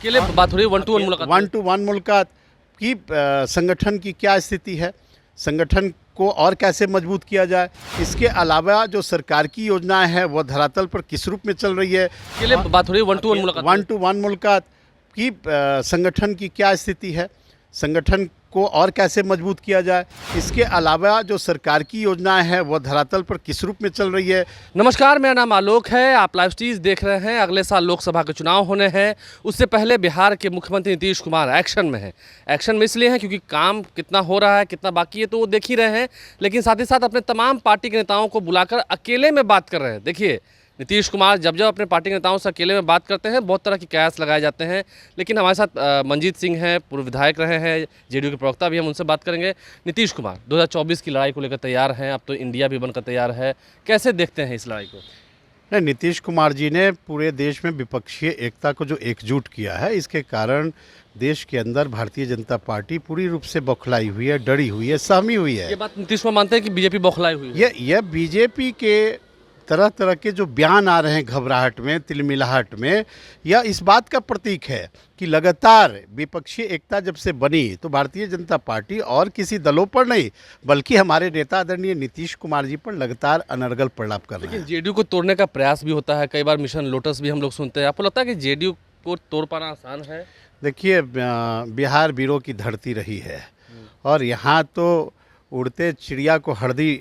अकेले बात हो रही है, 1-to-1 मुलाकात। 1-to-1 मुलाकात की संगठन की क्या स्थिति है, संगठन को और कैसे मजबूत किया जाए, इसके अलावा जो सरकार की योजनाएं हैं वो धरातल पर किस रूप में चल रही है। अकेले बात हो रही है, 1-to-1 मुलाकात। 1-to-1 मुलाकात की संगठन की क्या स्थिति है, संगठन को और कैसे मजबूत किया जाए, इसके अलावा जो सरकार की योजनाएं हैं वो धरातल पर किस रूप में चल रही है। नमस्कार, मेरा नाम आलोक है। आप लाइव स्टीज देख रहे हैं। अगले साल लोकसभा के चुनाव होने हैं। उससे पहले बिहार के मुख्यमंत्री नीतीश कुमार एक्शन में हैं। एक्शन में इसलिए हैं क्योंकि काम कितना हो रहा है, कितना बाकी है तो वो देख ही रहे हैं, लेकिन साथ ही साथ अपने तमाम पार्टी के नेताओं को बुलाकर अकेले में बात कर रहे हैं। देखिए, नीतीश कुमार जब जब अपने पार्टी के नेताओं से अकेले में बात करते हैं, बहुत तरह की कयास लगाए जाते हैं, लेकिन हमारे साथ मंजीत सिंह हैं, पूर्व विधायक रहे हैं, जेडीयू के प्रवक्ता भी, हम उनसे बात करेंगे। नीतीश कुमार 2024 की लड़ाई को लेकर तैयार हैं, अब तो इंडिया भी बनकर तैयार है, कैसे देखते हैं इस लड़ाई को? नहीं, नीतीश कुमार जी ने पूरे देश में विपक्षीय एकता को जो एकजुट किया है, इसके कारण देश के अंदर भारतीय जनता पार्टी पूरी रूप से बौखलाई हुई है, डरी हुई है, सहमी हुई है। ये बात नीतीश कुमार मानते हैं कि बीजेपी बौखलाई हुई है? यह बीजेपी के तरह तरह के जो बयान आ रहे हैं घबराहट में, तिलमिलाहट में, यह इस बात का प्रतीक है कि लगातार विपक्षी एकता जब से बनी तो भारतीय जनता पार्टी और किसी दलों पर नहीं बल्कि हमारे नेता आदरणीय नीतीश कुमार जी पर लगातार अनर्गल प्रलाप कर रहे हैं। लेकिन जेडीयू को तोड़ने का प्रयास भी होता है, कई बार मिशन लोटस भी हम लोग सुनते हैं। आपको लगता है कि जेडीयू को तोड़ पाना आसान है? देखिए, बिहार वीरों की धरती रही है और यहाँ तो उड़ते चिड़िया को हरदी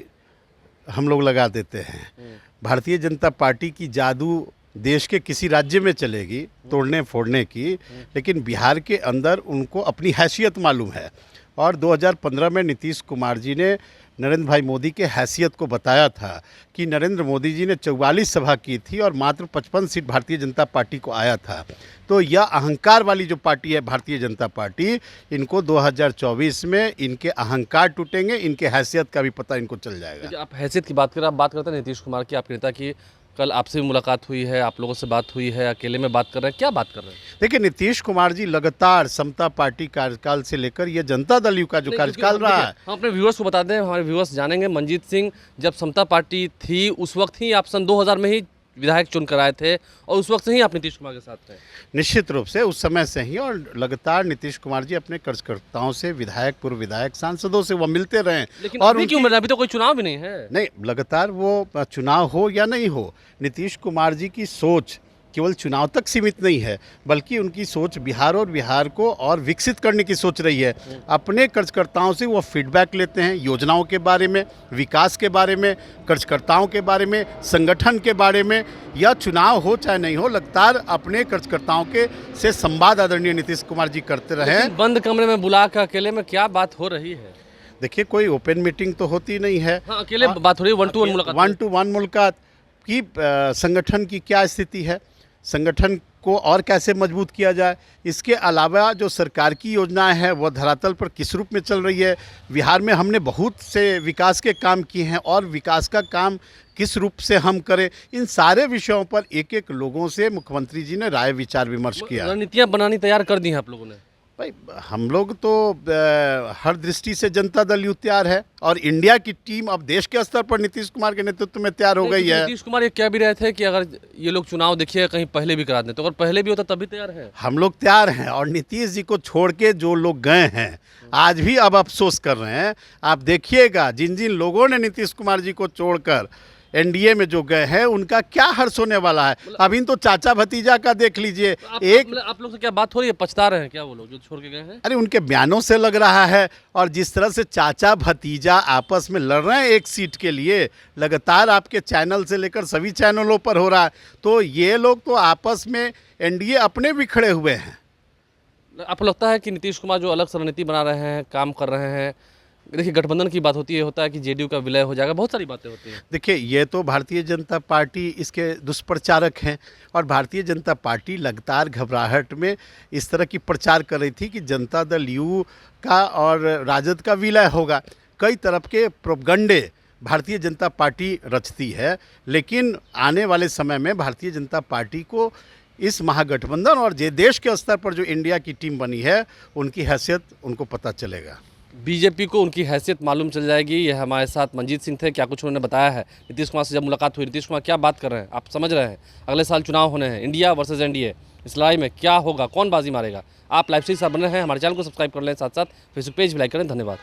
हम लोग लगा देते हैं। भारतीय जनता पार्टी की जादू देश के किसी राज्य में चलेगी तोड़ने फोड़ने की, लेकिन बिहार के अंदर उनको अपनी हैसियत मालूम है। और 2015 में नीतीश कुमार जी ने नरेंद्र भाई मोदी के हैसियत को बताया था कि नरेंद्र मोदी जी ने 44 सभा की थी और मात्र 55 सीट भारतीय जनता पार्टी को आया था। तो यह अहंकार वाली जो पार्टी है भारतीय जनता पार्टी, इनको 2024 में इनके अहंकार टूटेंगे, इनके हैसियत का भी पता इनको चल जाएगा। आप हैसियत की बात करें, आप बात करते हैं नीतीश कुमार की, आपके नेता की। कल आपसे भी मुलाकात हुई है, आप लोगों से बात हुई है, अकेले में बात कर रहे हैं, क्या बात कर रहे हैं? देखिए, नीतीश कुमार जी लगातार समता पार्टी कार्यकाल से लेकर ये जनता दल यू का जो कार्यकाल रहा है। हम अपने व्यूअर्स को बता दें, हमारे व्यूअर्स जानेंगे। मंजीत सिंह, जब समता पार्टी थी उस वक्त ही आप सन 2000 में ही विधायक चुन कर आए थे और उस वक्त से ही आप नीतीश कुमार के साथ थे? निश्चित रूप से उस समय से ही, और लगातार नीतीश कुमार जी अपने कार्यकर्ताओं से, विधायक, पूर्व विधायक, सांसदों से वो मिलते रहे। लेकिन और अभी क्यों मिला? अभी तो कोई चुनाव भी नहीं है। नहीं, लगातार वो चुनाव हो या नहीं हो, नीतीश कुमार जी की सोच केवल चुनाव तक सीमित नहीं है, बल्कि उनकी सोच बिहार और बिहार को और विकसित करने की सोच रही है। अपने कार्यकर्ताओं से वो फीडबैक लेते हैं, योजनाओं के बारे में, विकास के बारे में, कार्यकर्ताओं के बारे में, संगठन के बारे में। या चुनाव हो चाहे नहीं हो, लगातार अपने कार्यकर्ताओं के से संवाद आदरणीय नीतीश कुमार जी करते रहे। बंद कमरे में बुला कर अकेले में क्या बात हो रही है? देखिए, कोई ओपन मीटिंग तो होती नहीं है। हाँ, अकेले बात हो रही है, 1-to-1 मुलाकात। 1-to-1 मुलाकात की संगठन की क्या स्थिति है, संगठन को और कैसे मजबूत किया जाए, इसके अलावा जो सरकार की योजनाएं हैं वो धरातल पर किस रूप में चल रही है। बिहार में हमने बहुत से विकास के काम किए हैं और विकास का काम किस रूप से हम करें, इन सारे विषयों पर एक एक लोगों से मुख्यमंत्री जी ने राय विचार विमर्श किया। रणनीतियाँ बनानी तैयार कर दी हैं आप लोगों ने? भाई, हम लोग तो हर दृष्टि से जनता दल यू तैयार है और इंडिया की टीम अब देश के स्तर पर नीतीश कुमार के नेतृत्व में तैयार हो गई है। नीतीश कुमार ये कह भी रहे थे कि अगर ये लोग चुनाव देखिए कहीं पहले भी करा दें, तो अगर पहले भी होता तब भी तैयार है। हम लोग तैयार हैं और नीतीश जी को छोड़ के जो लोग गए हैं आज भी अब अफसोस कर रहे हैं। आप देखिएगा, जिन जिन लोगों ने नीतीश कुमार जी को छोड़कर एनडीए में जो गए हैं उनका क्या हर्ष होने वाला है। अभी तो चाचा भतीजा का देख लीजिए। आप लोग से क्या बात हो रही है? पछता रहे हैं क्या वो लोग जो छोड़ के गए हैं? अरे, उनके बयानों से लग रहा है, और जिस तरह से चाचा भतीजा आपस में लड़ रहे हैं एक सीट के लिए, लगातार आपके चैनल से लेकर सभी चैनलों पर हो रहा है, तो ये लोग तो आपस में एनडीए अपने भी खड़े हुए हैं। आपको लगता है कि नीतीश कुमार जो अलग रणनीति बना रहे हैं, काम कर रहे हैं? देखिए, गठबंधन की बात होती है, होता है कि जेडीयू का विलय हो जाएगा, बहुत सारी बातें होती हैं। देखिए, ये तो भारतीय जनता पार्टी इसके दुष्प्रचारक हैं और भारतीय जनता पार्टी लगातार घबराहट में इस तरह की प्रचार कर रही थी कि जनता दल यू का और राजद का विलय होगा। कई तरफ के प्रोपगंडे भारतीय जनता पार्टी रचती है, लेकिन आने वाले समय में भारतीय जनता पार्टी को इस महागठबंधन और जे देश के स्तर पर जो इंडिया की टीम बनी है उनकी हैसियत उनको पता चलेगा। बीजेपी को उनकी हैसियत मालूम चल जाएगी। यह हमारे साथ मंजीत सिंह थे, क्या कुछ उन्होंने बताया है। नीतीश कुमार से जब मुलाकात हुई, नीतीश कुमार क्या बात कर रहे हैं आप समझ रहे हैं। अगले साल चुनाव होने हैं, इंडिया वर्सेस एनडीए, इस लड़ाई में क्या होगा, कौन बाजी मारेगा। आप लाइव स्ट्रीम से बने हैं, हमारे चैनल को सब्सक्राइब कर लें, साथ साथ फेसबुक पेज भी लाइक करें। धन्यवाद।